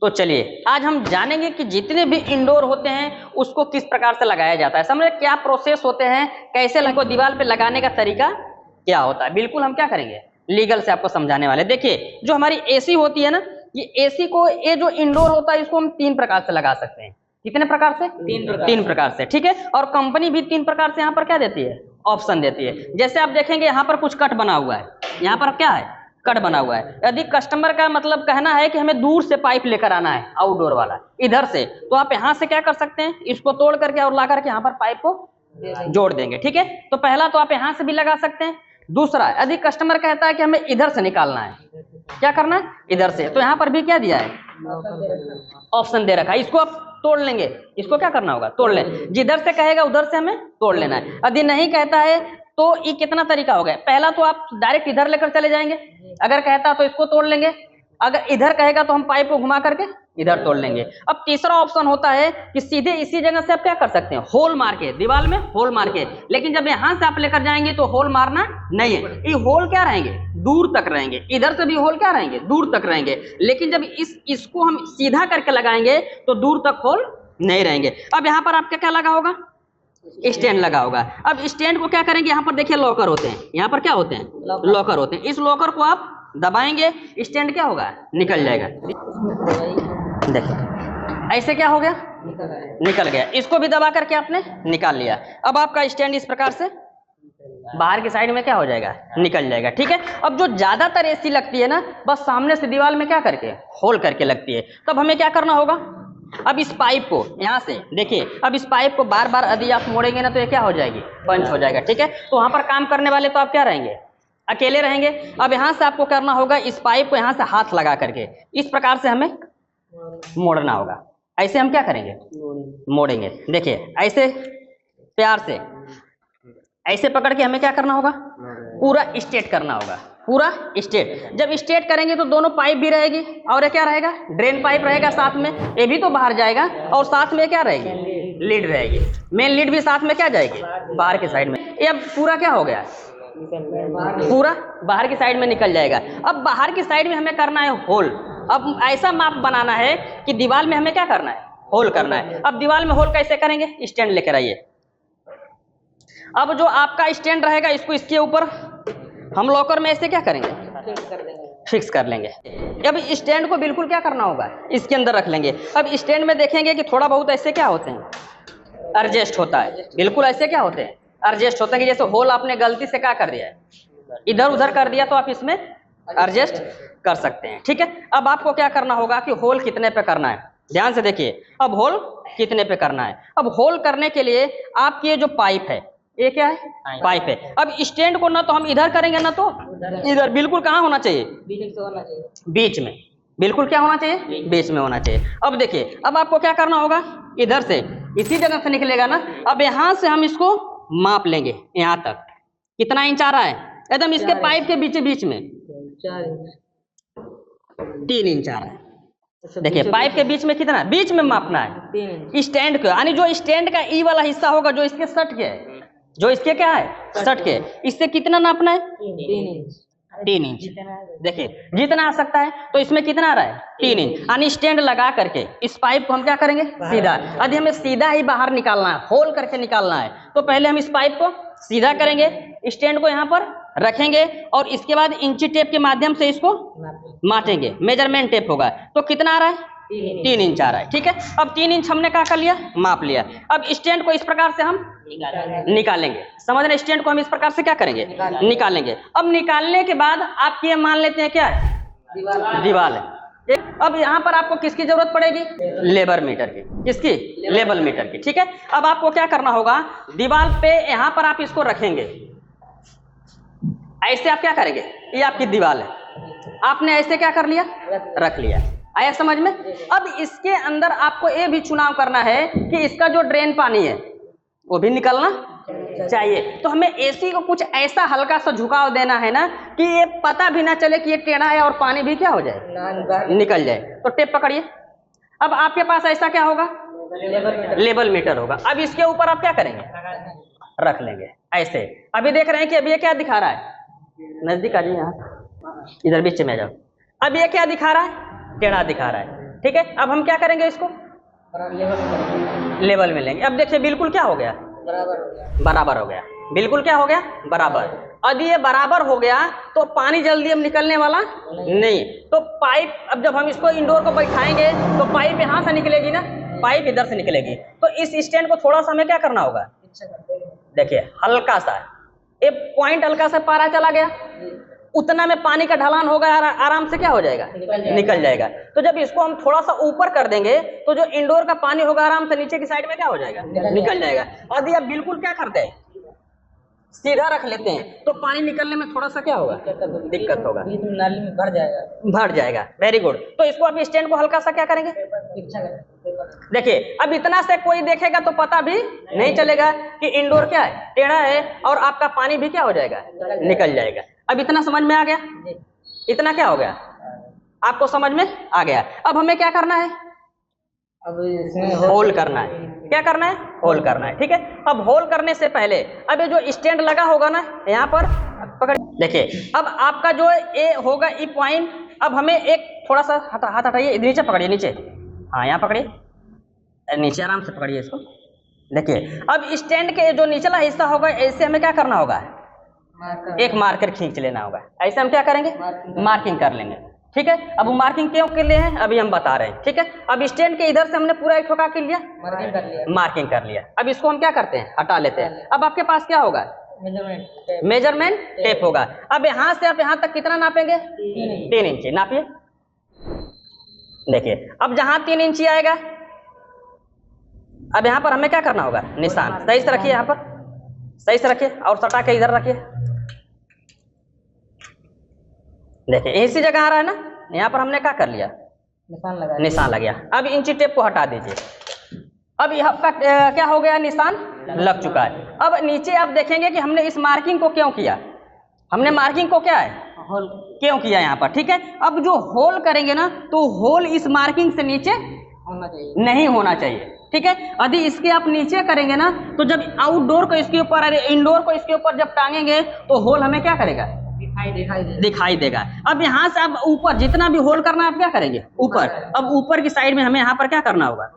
तो चलिए आज हम जानेंगे कि जितने भी इंडोर होते हैं उसको किस प्रकार से लगाया जाता है, समझे क्या प्रोसेस होते हैं, कैसे लगो दीवार पे लगाने का तरीका क्या होता है। बिल्कुल हम क्या करेंगे, लीगल से आपको समझाने वाले। देखिए जो हमारी एसी होती है ना, ये एसी को, ये जो इंडोर होता है इसको हम 3 प्रकार से लगा सकते हैं। कितने प्रकार से? 3 प्रकार से, ठीक है। और कंपनी भी 3 प्रकार से यहाँ पर क्या देती है, ऑप्शन देती है। जैसे आप देखेंगे यहाँ पर कुछ कट बना हुआ है, यहाँ पर क्या है, कट बना हुआ है। यदि कस्टमर का मतलब कहना है कि हमें दूर से पाइप लेकर आना है, आउटडोर वाला इधर से, तो आप यहाँ से क्या कर सकते हैं, इसको तोड़ करके और ला करके यहाँ पर पाइप को जोड़ देंगे, ठीक है। तो पहला तो आप यहाँ से भी लगा सकते हैं। दूसरा, यदि कस्टमर कहता है कि हमें इधर से निकालना है, क्या करना है, इधर से, तो यहाँ पर भी क्या दिया है, ऑप्शन दे रखा है। इसको आप तोड़ लेंगे, इसको क्या करना होगा, तोड़ लें। जिधर से कहेगा उधर से हमें तोड़ लेना है। यदि नहीं कहता है तो ये कितना तरीका हो गया, पहला तो आप डायरेक्ट इधर लेकर चले जाएंगे, अगर कहता तो इसको तोड़ लेंगे, अगर इधर कहेगा तो हम पाइप को घुमा करके इधर तोड़ लेंगे। अब तीसरा ऑप्शन होता है कि सीधे इसी जगह से आप क्या कर सकते हैं, होल मार के, दीवार में होल मार के। लेकिन जब यहां से आप लेकर जाएंगे तो होल मारना नहीं है, ये होल क्या रहेंगे, दूर तक रहेंगे। इधर से भी होल क्या रहेंगे, दूर तक रहेंगे। लेकिन जब इसको हम सीधा करके लगाएंगे तो दूर तक होल नहीं रहेंगे। अब यहाँ पर आपका क्या लगा होगा, स्टैंड लगा होगा। अब स्टैंड को क्या करेंगे, यहाँ पर देखिए लॉकर होते हैं, यहाँ पर क्या होते हैं, लॉकर होते हैं। इस लॉकर को आप दबाएंगे, स्टैंड क्या होगा, निकल जाएगा। देखिए ऐसे क्या हो गया, निकल गया। इसको भी दबा करके आपने निकाल लिया। अब आपका स्टैंड इस प्रकार से बाहर की साइड में क्या हो जाएगा, निकल जाएगा, ठीक है। अब जो ज्यादातर एसी लगती है ना, बस सामने से दीवार में क्या करके, होल करके लगती है। तब हमें क्या करना होगा, अब इस पाइप को यहाँ से देखिए, अब इस पाइप को बार बार यदि आप मोड़ेंगे ना तो ये क्या हो जाएगी, पंच हो जाएगा, ठीक है। तो वहां पर काम करने वाले तो आप क्या रहेंगे, अकेले रहेंगे। अब यहाँ से आपको करना होगा, इस पाइप को यहाँ से हाथ लगा करके इस प्रकार से हमें मोड़ना होगा। ऐसे हम क्या करेंगे, मोड़ेंगे। देखिए ऐसे प्यार से ऐसे पकड़ के हमें क्या करना होगा, पूरा स्ट्रेट करना होगा, पूरा स्ट्रेट। जब स्ट्रेट करेंगे तो दोनों पाइप भी रहेगी, और क्या रहेगा, ड्रेन पाइप रहेगा साथ में, ये भी तो बाहर जाएगा, और साथ में क्या रहेगी, लीड रहेगी। मेन लीड भी साथ में क्या जाएगी, बाहर की साइड में। ये अब पूरा क्या हो गया, पूरा बाहर की साइड में निकल जाएगा। अब बाहर की साइड में हमें करना है होल। अब ऐसा माप बनाना है कि दीवार में हमें क्या करना है, होल करना है। अब दीवार में होल कैसे करेंगे, स्टैंड लेकर आइए। अब जो आपका स्टैंड रहेगा इसको इसके ऊपर हम लॉकर में ऐसे क्या करेंगे, फिक्स कर लेंगे। अब स्टैंड को बिल्कुल क्या करना होगा, इसके अंदर रख लेंगे। अब स्टैंड में देखेंगे कि थोड़ा बहुत ऐसे क्या होते हैं, एडजस्ट होता है। बिल्कुल ऐसे क्या होते हैं, एडजस्ट होता है। कि जैसे होल आपने गलती से क्या कर दिया है, इधर उधर कर दिया, तो आप इसमें एडजस्ट कर सकते हैं, ठीक है। अब आपको क्या करना होगा कि होल कितने पे करना है, ध्यान से देखिए। अब होल कितने पे करना है, अब होल करने के लिए आपकी ये जो पाइप है, ये क्या है, पाइप है। अब स्टैंड को ना तो हम इधर करेंगे ना तो इधर, बिल्कुल कहाँ होना चाहिए, बीच में। बिल्कुल क्या होना चाहिए, बीच में होना चाहिए। अब देखिए, अब आपको क्या करना होगा, इधर से इसी जगह से निकलेगा ना। अब यहाँ से हम इसको माप लेंगे, यहाँ तक कितना इंच आ रहा है, एकदम इसके पाइप के बीच में 3 इंच आ रहा है। देखिए पाइप के बीच में कितना, बीच में मापना है स्टैंड को, यानी जो स्टैंड का ई वाला हिस्सा होगा, जो इसके सट के है, जो इसके क्या है, सट के, इससे कितना नापना है, 3 इंच। देखिए जितना आ सकता है, तो इसमें कितना आ रहा है, 3 इंच। यानी स्टैंड लगा करके इस पाइप को हम क्या करेंगे, सीधा। यदि हमें सीधा ही बाहर निकालना है, होल करके निकालना है, तो पहले हम इस पाइप को सीधा करेंगे, स्टैंड को यहाँ पर रखेंगे, और इसके बाद इंची टेप के माध्यम से इसको मापेंगे। मेजरमेंट टेप होगा, तो कितना आ रहा है, 3 इंच आ रहा है, ठीक है। अब 3 इंच हमने क्या कर लिया, माप लिया। अब स्टैंड को इस प्रकार से हम निकालेंगे, समझ रहे, स्टैंड को हम इस प्रकार से क्या करेंगे, निकालेंगे। अब निकालने के बाद आप ये मान लेते हैं क्या है, दीवार है। अब यहाँ पर आपको किसकी जरूरत पड़ेगी, लेबर मीटर की, किसकी, लेवल मीटर की, ठीक है। अब आपको क्या करना होगा, दीवार पे यहाँ पर आप इसको रखेंगे, ऐसे आप क्या करेंगे, ये आपकी दीवार है, आपने ऐसे क्या कर लिया, रख लिया। आया समझ में। अब इसके अंदर आपको ये भी चुनाव करना है कि इसका जो ड्रेन पानी है वो भी निकलना चाहिए। तो हमें एसी को कुछ ऐसा हल्का सा झुकाव देना है ना, कि ये पता भी ना चले कि ये टेढ़ा है, और पानी भी क्या हो जाए, निकल जाए। तो टेप पकड़िए। अब आपके पास ऐसा क्या होगा, लेवल मीटर होगा। अब इसके ऊपर आप क्या करेंगे, रख लेंगे ऐसे। अभी देख रहे हैं कि अभी ये क्या दिखा रहा है, नजदीक आ जाइए, यहाँ इधर बीच में जाओ। अब ये क्या दिखा रहा है, टेढ़ा दिखा रहा है। ठीक है, अब हम क्या करेंगे, इसको लेवल में लेंगे। अब देखिए बिल्कुल क्या हो गया, बराबर हो गया। बिल्कुल क्या हो गया, बराबर। यदि ये बराबर हो गया तो पानी जल्दी अब निकलने वाला नहीं। तो पाइप, अब जब हम इसको इंडोर को बैठाएंगे तो पाइप यहाँ से निकलेगी ना, पाइप इधर से निकलेगी। तो इस स्टैंड को थोड़ा सा हमें क्या करना होगा, देखिए हल्का सा एक पॉइंट हल्का सा पारा चला गया, उतना में पानी का ढलान होगा, आराम से क्या हो जाएगा, निकल जाएगा। तो जब इसको हम थोड़ा सा ऊपर कर देंगे तो जो इंडोर का पानी होगा आराम से नीचे की साइड में क्या हो जाएगा, निकल जाएगा। यदि आप बिल्कुल क्या करते हैं, सीधा रख लेते हैं तो पानी निकलने में थोड़ा सा क्या होगा, दिक्कत होगा, नाली में भर जाएगा। Very good. तो इसको आप स्टैंड को हल्का सा क्या करेंगे, देखिए अब इतना से कोई देखेगा तो पता भी नहीं चलेगा कि इंडोर क्या है, टेढ़ा है, और आपका पानी भी क्या हो जाएगा, निकल जाएगा। अब इतना समझ में आ गया, इतना क्या हो गया, आपको समझ में आ गया। अब हमें क्या करना है, अब इसमें होल करना है। क्या करना है, होल करना है। ठीक है, अब होल करने से पहले अब ये जो स्टैंड लगा होगा ना यहाँ पर पकड़, देखिए अब आपका जो ए होगा ई पॉइंट, अब हमें एक थोड़ा सा हाथ हटाइए, नीचे पकड़िए, नीचे, हाँ यहाँ पकड़िए, नीचे आराम से पकड़िए इसको। देखिए अब स्टैंड के जो निचला हिस्सा होगा ऐसे हमें क्या करना होगा, एक मार्कर खींच लेना होगा। ऐसे हम क्या करेंगे, मार्किंग कर लेंगे। ठीक है, अब वो मार्किंग क्यों के लिए है अभी हम बता रहे हैं। ठीक है, अब स्टैंड के इधर से हमने पूरा एक ठोका कर लिया, मार्किंग कर लिया। अब इसको हम क्या करते हैं, हटा लेते हैं। अब आपके पास क्या होगा, मेजरमेंट टेप होगा। अब यहाँ से आप यहाँ तक कितना नापेंगे, 3 इंची नापिए। देखिए अब जहाँ 3 इंची आएगा, अब यहाँ पर हमें क्या करना होगा, निशान सही से रखिए, यहाँ पर सही से रखिए और सटा के इधर रखिए। देखिए इसी जगह आ रहा है ना, यहाँ पर हमने क्या कर लिया, निशान लग गया। अब इंची टेप को हटा दीजिए। अब यहाँ का क्या हो गया, निशान लग चुका है। अब नीचे आप देखेंगे कि हमने इस मार्किंग को क्यों किया, हमने मार्किंग को क्या है, होल क्यों किया यहाँ पर। ठीक है, अब जो होल करेंगे ना तो होल इस मार्किंग से नीचे होना चाहिए, नहीं होना चाहिए। ठीक है, यदि इसके आप नीचे करेंगे ना तो जब आउटडोर को इसके ऊपर, इंडोर को इसके ऊपर जब टांगेंगे तो होल हमें क्या करेगा, दिखाई देगा। अब यहाँ से अब ऊपर जितना भी होल करना है आप क्या करेंगे, ऊपर। अब ऊपर की साइड में हमें यहाँ पर क्या करना होगा,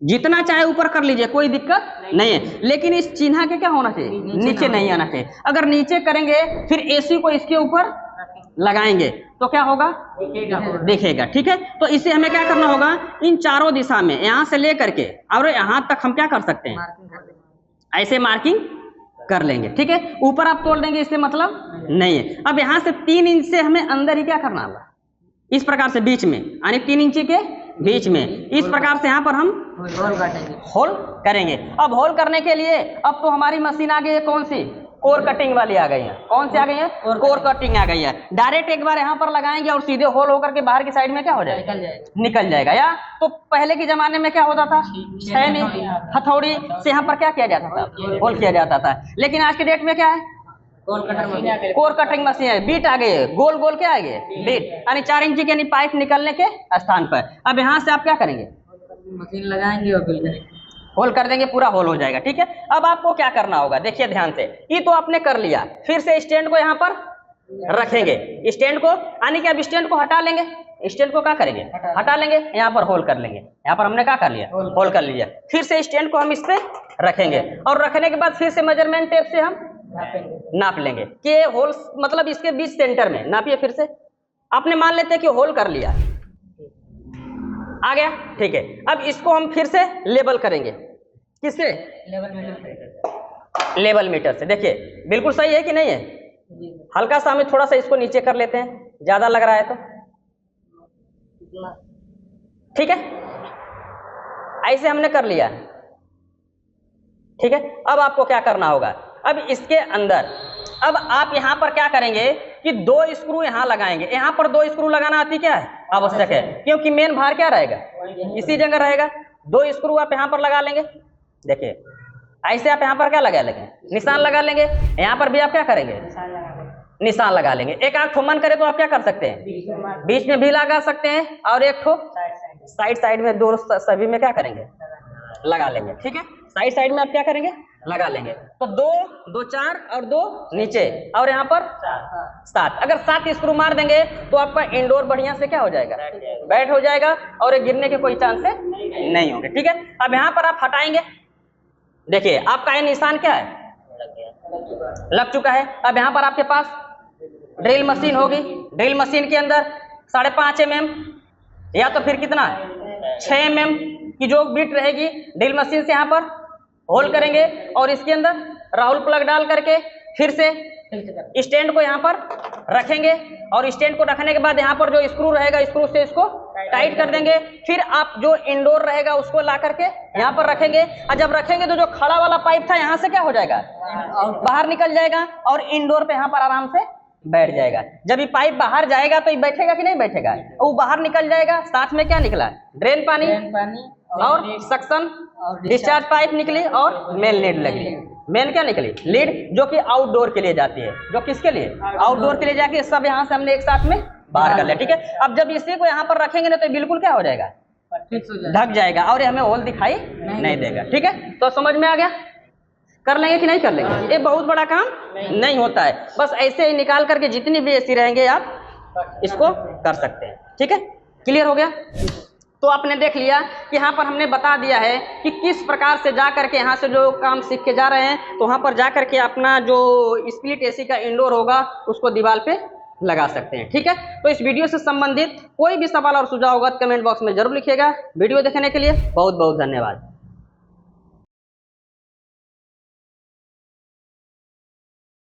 जितना चाहे ऊपर कर लीजिए, कोई दिक्कत नहीं है, लेकिन इस चिन्ह के क्या होना चाहिए, नीचे नहीं आना चाहिए। अगर नीचे करेंगे फिर एसी को इसके ऊपर लगाएंगे तो क्या होगा, दिखेगा। ठीक है, तो इसे हमें क्या करना होगा, इन चारों दिशा में यहाँ से लेकर के और यहाँ तक हम क्या कर सकते हैं, ऐसे मार्किंग कर लेंगे। ठीक है, ऊपर आप तोड़ देंगे इससे मतलब नहीं है। अब यहाँ से 3 इंच से हमें अंदर ही क्या करना होगा, इस प्रकार से बीच में, यानी 3 इंची के बीच में, इस प्रकार से यहाँ पर हम होल करेंगे। अब होल करने के लिए अब तो हमारी मशीन आ गई है, कौन सी, कोर कटिंग वाली आ गई है। कौन सी आ गई है, कोर कटिंग आ गई है। डायरेक्ट एक बार यहाँ पर लगाएंगे और सीधे होल होकर के बाहर की साइड में क्या हो जाएगा, निकल जाएगा। या तो पहले के जमाने में क्या होता था, छेनी हथौड़ी से यहाँ पर क्या किया जाता था, होल किया जाता था। लेकिन आज के डेट में क्या है, कोर कटिंग मशीन है, बीट आ गई है, गोल गोल क्या आ गई है, बीट, यानी 4 इंची की यानी पाइप निकलने के स्थान पर। अब यहाँ से आप क्या करेंगे, मशीन लगाएंगे और होल कर देंगे, पूरा होल हो जाएगा। ठीक है, अब आपको क्या करना होगा, देखिए ध्यान से, ये तो आपने कर लिया, फिर से स्टैंड को यहाँ पर रखेंगे, स्टैंड को, यानी कि अब स्टैंड को हटा लेंगे, स्टैंड को क्या करेंगे, हटा लेंगे, यहाँ पर होल कर लेंगे। यहाँ पर हमने क्या कर लिया, होल कर लिया। फिर से स्टैंड को हम इस पे रखेंगे और रखने के बाद फिर से मेजरमेंट टेप से हम नाप लेंगे कि होल मतलब इसके बीच सेंटर में नापिए। फिर से आपने मान लेते हैं कि होल कर लिया, आ गया। ठीक है, अब इसको हम फिर से लेबल करेंगे, किससे, लेवल मीटर से। देखिए बिल्कुल सही है कि नहीं है, हल्का सा हमें थोड़ा सा इसको नीचे कर लेते हैं, ज्यादा लग रहा है तो। ठीक है, ऐसे हमने कर लिया। ठीक है, अब आपको क्या करना होगा, अब इसके अंदर अब आप यहाँ पर क्या करेंगे कि 2 स्क्रू यहाँ लगाएंगे। यहाँ पर 2 स्क्रू लगाना आती क्या है, आवश्यक है, क्योंकि मेन भार क्या रहेगा, इसी जगह रहेगा। 2 स्क्रू आप यहाँ पर लगा लेंगे। देखिए ऐसे आप यहाँ पर क्या लगा लेंगे, निशान लगा लेंगे। यहाँ पर भी आप क्या करेंगे, निशान लगा लेंगे। एक आंख ठो मन करे तो आप क्या कर सकते हैं, बीच में भी लगा सकते हैं, और एक ठो साइड में, दोनों सभी में क्या करेंगे, लगा लेंगे। ठीक है, साइड साइड में आप क्या करेंगे, लगा लेंगे। तो 2 2 4 और 2 नीचे, और यहाँ पर 7। अगर 7 स्क्रू मार देंगे तो आपका इंडोर बढ़िया से क्या हो जाएगा, बैठ हो जाएगा, और ये गिरने के कोई चांस नहीं होंगे। ठीक है, अब यहाँ पर आप हटाएंगे, देखिए आपका ये निशान क्या है, लग चुका है। अब यहाँ पर आपके पास ड्रिल मशीन होगी, ड्रिल मशीन के अंदर 5.5 mm या तो फिर कितना 6 mm की जो बिट रहेगी, ड्रिल मशीन से यहाँ पर होल करेंगे और इसके अंदर राहुल प्लग डाल करके फिर से स्टैंड को यहाँ पर रखेंगे, और स्टैंड को रखने के बाद यहाँ पर जो स्क्रू रहेगा, स्क्रू से इसको टाइट कर देंगे। फिर आप जो इंडोर रहेगा उसको ला करके यहाँ पर रखेंगे, और जब रखेंगे तो जो खड़ा वाला पाइप था यहाँ से क्या हो जाएगा, बाहर निकल जाएगा, और इंडोर पे यहाँ पर आराम से बैठ जाएगा। जब ये पाइप बाहर जाएगा तो ये बैठेगा कि नहीं बैठेगा, वो बाहर निकल जाएगा। साथ में क्या निकला, ड्रेन पानी और सक्शन डिस्चार्ज पाइप निकली, और मेन लीड लगी। मेन क्या निकली, लीड, जो कि आउटडोर के लिए जाती है, जो किसके लिए, आउटडोर के लिए जाके सब यहाँ से हमने एक साथ में बाहर कर लिया। ठीक है, अब जब इसी को यहाँ पर रखेंगे ना तो बिल्कुल क्या हो जाएगा, ढक जाएगा, और ये हमें होल दिखाई नहीं देगा। ठीक है, तो समझ में आ गया, कर लेंगे कि नहीं कर लेंगे, ये बहुत बड़ा काम नहीं होता है, बस ऐसे ही निकाल करके जितनी भी एसी रहेंगे आप इसको कर सकते हैं। ठीक है, क्लियर हो गया। तो आपने देख लिया कि यहाँ पर हमने बता दिया है कि किस प्रकार से जा करके यहाँ से जो काम सीख के जा रहे हैं, तो वहाँ पर जा करके अपना जो स्प्लिट एसी का इंडोर होगा उसको दीवार पे लगा सकते हैं। ठीक है, तो इस वीडियो से संबंधित कोई भी सवाल और सुझाव होगा तो कमेंट बॉक्स में जरूर लिखिएगा। वीडियो देखने के लिए बहुत बहुत धन्यवाद।